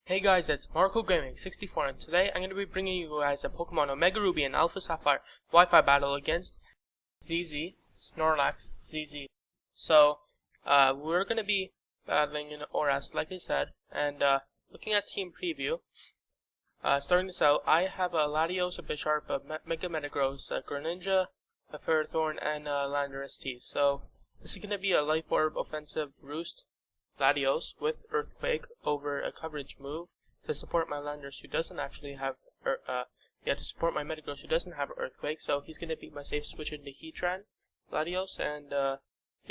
Hey guys, it's Marco Gaming 64 and today I'm going to be bringing you guys a Pokemon Omega Ruby and Alpha Sapphire Wi-Fi battle against ZzSnorlaxZz. So, we're going to be battling in ORAS like I said, and looking at team preview, starting this out, I have a Latios, a Bisharp, a Mega Metagross, a Greninja, a Ferrothorn, and a Landorus T. So, this is going to be a Life Orb offensive Roost Latios with Earthquake over a coverage move to support my Landorus who doesn't actually have to support my Metagross who doesn't have Earthquake, so he's gonna be my safe switch into Heatran Latios, and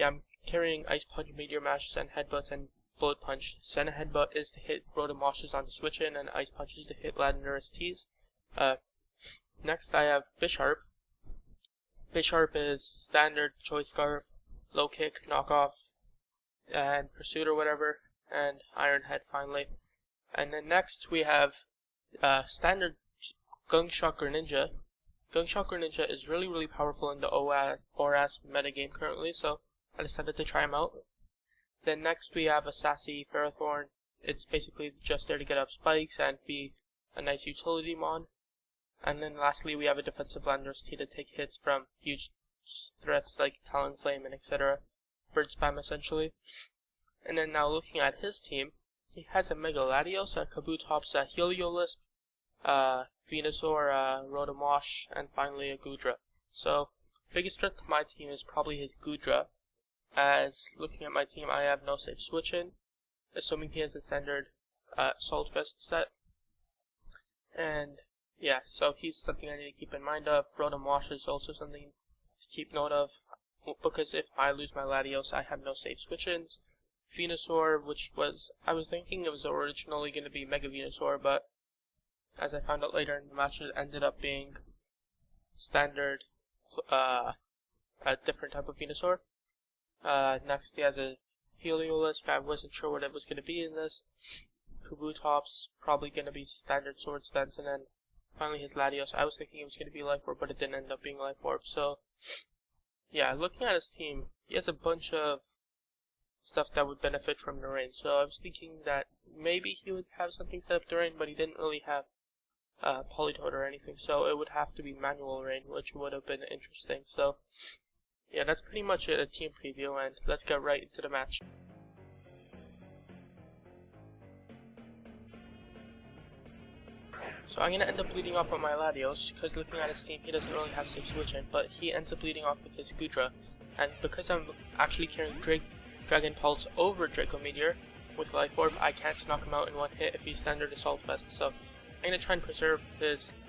I'm carrying Ice Punch, Meteor Mash, Send Headbutt, and Bullet Punch. Send Headbutt is to hit Rotomoshes on the switch in, and Ice Punch is to hit Landorus T's. Next I have Bisharp. Bisharp is standard, Choice Scarf, Low Kick, Knockoff, and Pursuit or whatever, and Iron Head finally. And then next we have standard Gunk-Shot Greninja. Gunk-Shot Greninja is really powerful in the ORAS metagame currently, so I decided to try him out. Then next we have a sassy Ferrothorn. It's basically just there to get up spikes and be a nice utility mon. And then lastly we have a defensive Landorus T to take hits from huge threats like Talonflame and etc. Bird spam essentially. And then now looking at his team, he has a Mega Latios, a Kabutops, a Heliolisk, Venusaur, Rotomosh, and finally a Goodra. So biggest threat to my team is probably his Goodra, as looking at my team I have no safe switch in, assuming he has a standard Assault Vest set. And yeah, so he's something I need to keep in mind of. Rotomosh is also something to keep note of, because if I lose my Latios, I have no safe switch-ins. Venusaur, I was thinking it was originally going to be Mega Venusaur, but as I found out later in the match, it ended up being standard, a different type of Venusaur. Next he has a Heliolisk. I wasn't sure what it was going to be in this. Kabutops, probably going to be standard Swords Dance, and then finally his Latios. I was thinking it was going to be Life Orb, but it didn't end up being Life Orb, so yeah, looking at his team, he has a bunch of stuff that would benefit from the rain. So I was thinking that maybe he would have something set up to rain, but he didn't really have Politoed or anything. So it would have to be manual rain, which would have been interesting. So yeah, that's pretty much it, a team preview, and let's get right into the match. So I'm going to end up leading off with my Latios, because looking at his team, he doesn't really have safe switch in, but he ends up leading off with his Goodra. And because I'm actually carrying Dragon Pulse over Draco Meteor with Life Orb, I can't knock him out in one hit if he's standard Assault Vest. So I'm going to try and preserve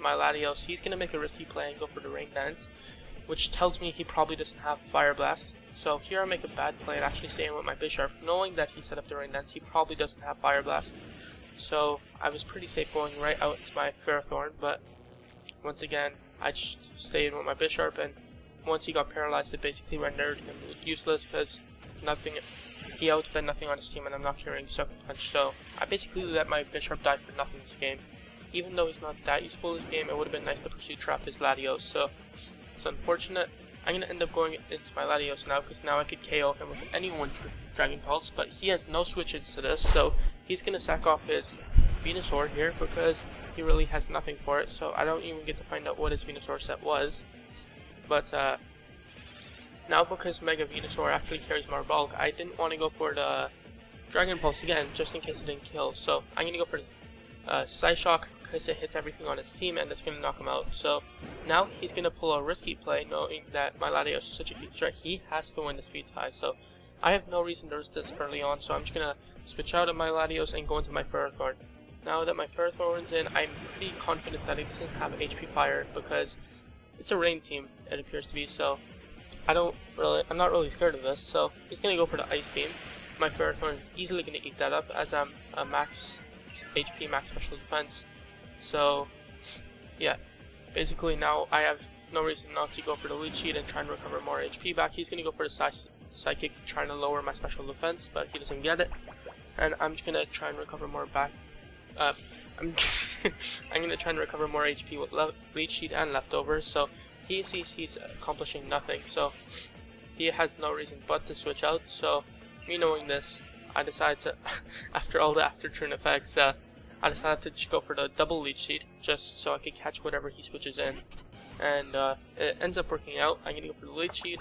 my Latios. He's going to make a risky play and go for the Rain Dance, which tells me he probably doesn't have Fire Blast. So here I make a bad play and actually stay in with my Bisharp, knowing that he set up the Rain Dance. He probably doesn't have Fire Blast. So I was pretty safe going right out into my Ferrothorn, but once again I stayed with my Bisharp, and once he got paralyzed it basically rendered him useless because he outspent nothing on his team and I'm not carrying Sucker Punch. So I basically let my Bisharp die for nothing this game. Even though he's not that useful this game, it would have been nice to Pursuit Trap his Latios, so it's unfortunate. I'm going to end up going into my Latios now, because now I could KO him with any one Dragon Pulse, but he has no switches to this, so he's going to sack off his Venusaur here because he really has nothing for it, so I don't even get to find out what his Venusaur set was. But now because Mega Venusaur actually carries more bulk, I didn't want to go for the Dragon Pulse again, just in case it didn't kill, so I'm going to go for Psyshock because it hits everything on his team and it's going to knock him out. So now he's going to pull a risky play, knowing that my Latios is such a huge threat. He has to win the speed tie, so I have no reason to risk this early on, so I'm just going to switch out of my Latios and go into my Ferrothorn. Now that my Ferrothorn's in, I'm pretty confident that he doesn't have HP Fire because it's a rain team, it appears to be, so I'm not really scared of this. So he's going to go for the Ice Beam. My Ferrothorn is easily going to eat that up as I'm a max HP, max special defense. So yeah, basically now I have no reason not to go for the Leech Seed and try and recover more HP back. He's going to go for the Psychic, trying to lower my special defense, but he doesn't get it. And I'm just going to try and recover more back. I'm going to try and recover more HP with Leech Seed and Leftovers, so he sees he's accomplishing nothing, so he has no reason but to switch out. So me knowing this, I decide to, after all the after turn effects, I decided to just go for the double leech seed, just so I could catch whatever he switches in. And it ends up working out. I'm going to go for the leech seed,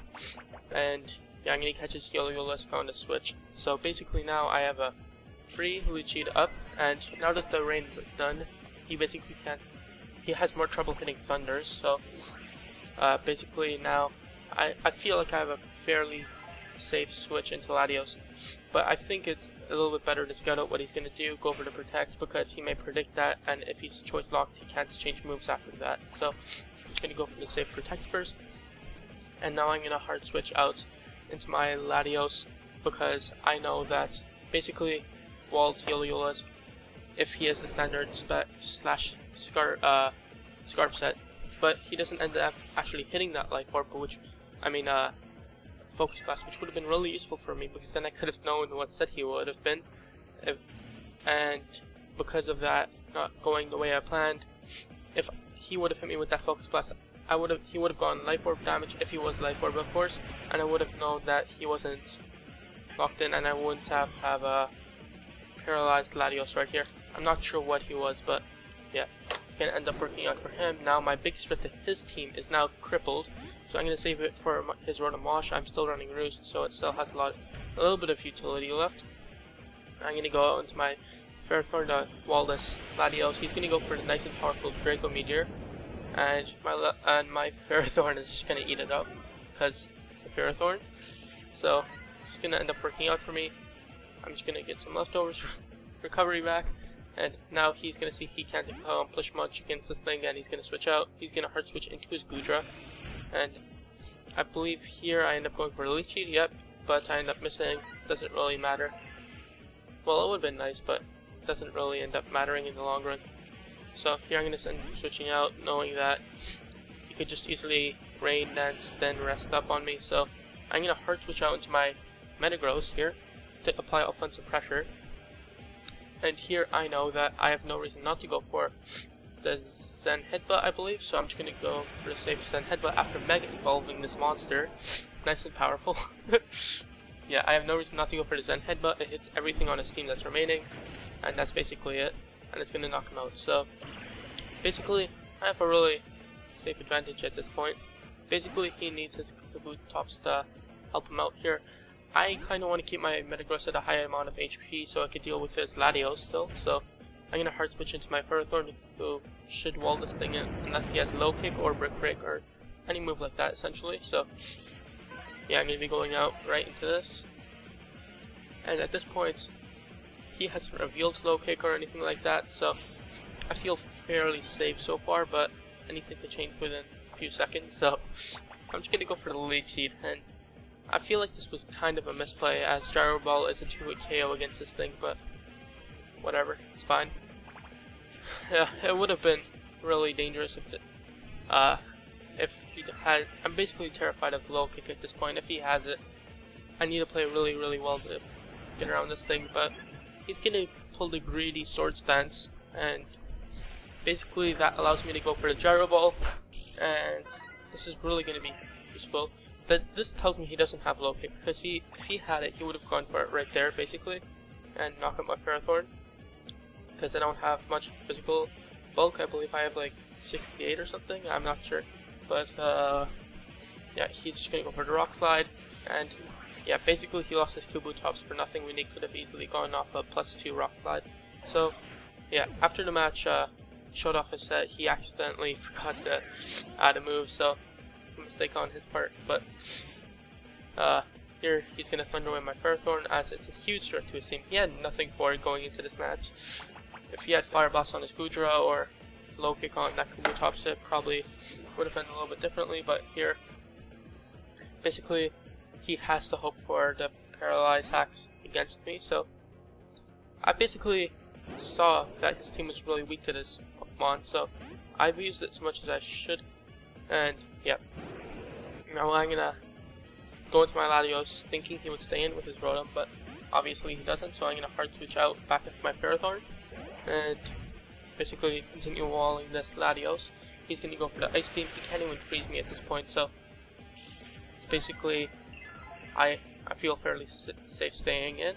and yeah, I'm going to catch his Yo-Yo-Lisk on the switch. So basically now I have a free leech seed up, and now that the rain is done, he basically can't, he has more trouble hitting thunders. So basically now I feel like I have a fairly safe switch into Latios, but I think it's a little bit better to scout out what he's going to do, go for the protect, because he may predict that, and if he's choice locked, he can't change moves after that. So I'm just going to go for the safe protect first, and now I'm going to hard switch out into my Latios, because I know that basically Wall's Yo-Yo-Lisk, if he has the standard spec slash scarf set, but he doesn't end up actually hitting that life orb, which, I mean, focus blast, which would have been really useful for me, because then I could have known what set he would have been, and because of that not going the way I planned, if he would have hit me with that focus blast, he would have gone life orb damage if he was life orb, of course, and I would have known that he wasn't locked in, and I wouldn't have a paralyzed Latios right here. I'm not sure what he was, but yeah, it's gonna end up working out for him. Now my biggest threat to his team is now crippled, so I'm going to save it for his Rotom Wash. I'm still running Roost, so it still has a little bit of utility left. I'm going to go out into my Ferrothorn to wall this Latios. He's going to go for the nice and powerful Draco Meteor, and my Ferrothorn is just going to eat it up, because it's a Ferrothorn. So it's going to end up working out for me. I'm just going to get some leftovers recovery back, and now he's going to see he can't accomplish much against this thing, and he's going to switch out. He's going to hard switch into his Goodra. And I believe here I end up going for a leech seed, yep, but I end up missing. Doesn't really matter. Well, it would have been nice, but doesn't really end up mattering in the long run. So here I'm going to end up switching out, knowing that he could just easily rain dance, then rest up on me. So I'm going to hard switch out into my Metagross here to apply offensive pressure. And here I know that I have no reason not to go for the Zen Headbutt, I believe, so I'm just going to go for the safe Zen Headbutt after Mega Evolving this monster. Nice and powerful. Yeah, I have no reason not to go for the Zen Headbutt. It hits everything on his team that's remaining, and that's basically it, and it's going to knock him out. So basically, I have a really safe advantage at this point. Basically, he needs his Kabutops to help him out here. I kind of want to keep my Metagross at a high amount of HP so I could deal with his Latios still, so I'm going to hard switch into my Ferrothorn, who should wall this thing in unless he has low kick or brick break or any move like that essentially. So yeah, I'm going to be going out right into this, and at this point he hasn't revealed low kick or anything like that, so I feel fairly safe so far, but anything could change within a few seconds. So I'm just going to go for the leech seed, and I feel like this was kind of a misplay, as Gyro Ball is a 2-hit KO against this thing, but whatever, it's fine. Yeah, it would have been really dangerous if he had. I'm basically terrified of low kick at this point. If he has it, I need to play really, really well to get around this thing. But he's gonna pull the greedy sword stance, and basically that allows me to go for the Gyro Ball, and this is really gonna be useful. This tells me he doesn't have low kick, because if he had it, he would have gone for it right there, basically, and knock out my Ferrothorn. Because I don't have much physical bulk. I believe I have like 68 or something. I'm not sure, but yeah, he's just gonna go for the Rock Slide, and yeah, basically he lost his Kabutops for nothing when he could have easily gone off a +2 Rock Slide. So yeah, after the match, showed off his set. He accidentally forgot to add a move, so a mistake on his part. But here he's gonna Thunder Wave my Ferrothorn, as it's a huge threat to his team. He had nothing for it going into this match. If he had Fire Blast on his Goodra or low kick on that Kabutops, it probably would have been a little bit differently, but here, basically, he has to hope for the Paralyze hacks against me. So I basically saw that his team was really weak to this Pokemon, so I've used it as much as I should, and yeah. Now I'm gonna go into my Latios thinking he would stay in with his Rotom, but obviously he doesn't, so I'm gonna hard switch out back into my Ferrothorn and basically continue walling this Latios. He's gonna go for the Ice Beam. He can't even freeze me at this point, so basically I feel fairly safe staying in.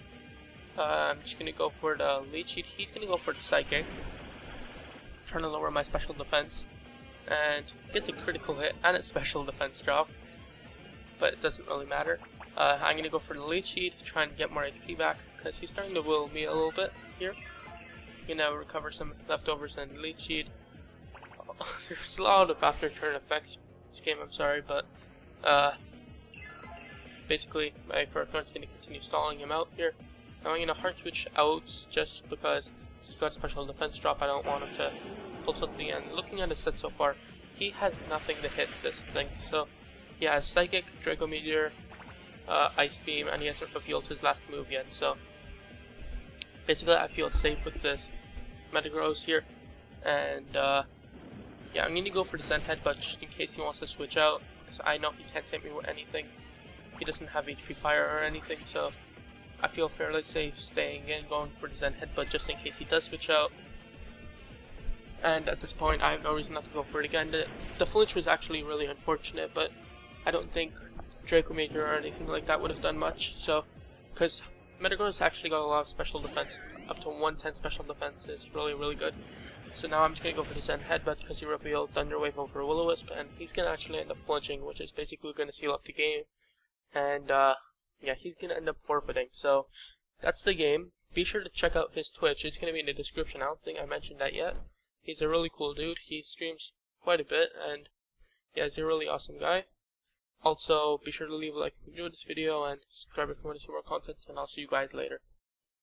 I'm just gonna go for the lead sheet. He's gonna go for the psychic, trying to lower my special defense, and gets a critical hit and a special defense drop, but it doesn't really matter. I'm gonna go for the lead sheet, try and get more HP back, because he's starting to will me a little bit here. I'm gonna recover some leftovers in the lead sheet. There's a lot of after turn effects this game, I'm sorry, but basically my first one's gonna continue stalling him out here. Now I'm gonna hard switch out just because he's got a special defense drop. I don't want him to pull something, and looking at his set so far, he has nothing to hit this thing. So he has Psychic, Draco Meteor, Ice Beam, and he hasn't revealed his last move yet. So basically I feel safe with this Metagross here, and yeah, I'm gonna go for the Zen Headbutt just in case he wants to switch out, because I know he can't hit me with anything. He doesn't have HP Fire or anything, so I feel fairly safe staying in, going for the Zen Headbutt just in case he does switch out. And at this point, I have no reason not to go for it again. The flinch was actually really unfortunate, but I don't think Draco Meteor or anything like that would have done much. So, because Metagross actually got a lot of special defense, up to 110 special defense is really good. So now I'm just going to go for the Zen Headbutt because he revealed Thunder Wave over Will-O-Wisp, and he's going to actually end up flinching, which is basically going to seal up the game. And yeah, he's going to end up forfeiting. So that's the game. Be sure to check out his Twitch. It's going to be in the description. I don't think I mentioned that yet. He's a really cool dude. He streams quite a bit, and yeah, he's a really awesome guy. Also, be sure to leave a like if you enjoyed this video, and subscribe if you want to see more content, and I'll see you guys later.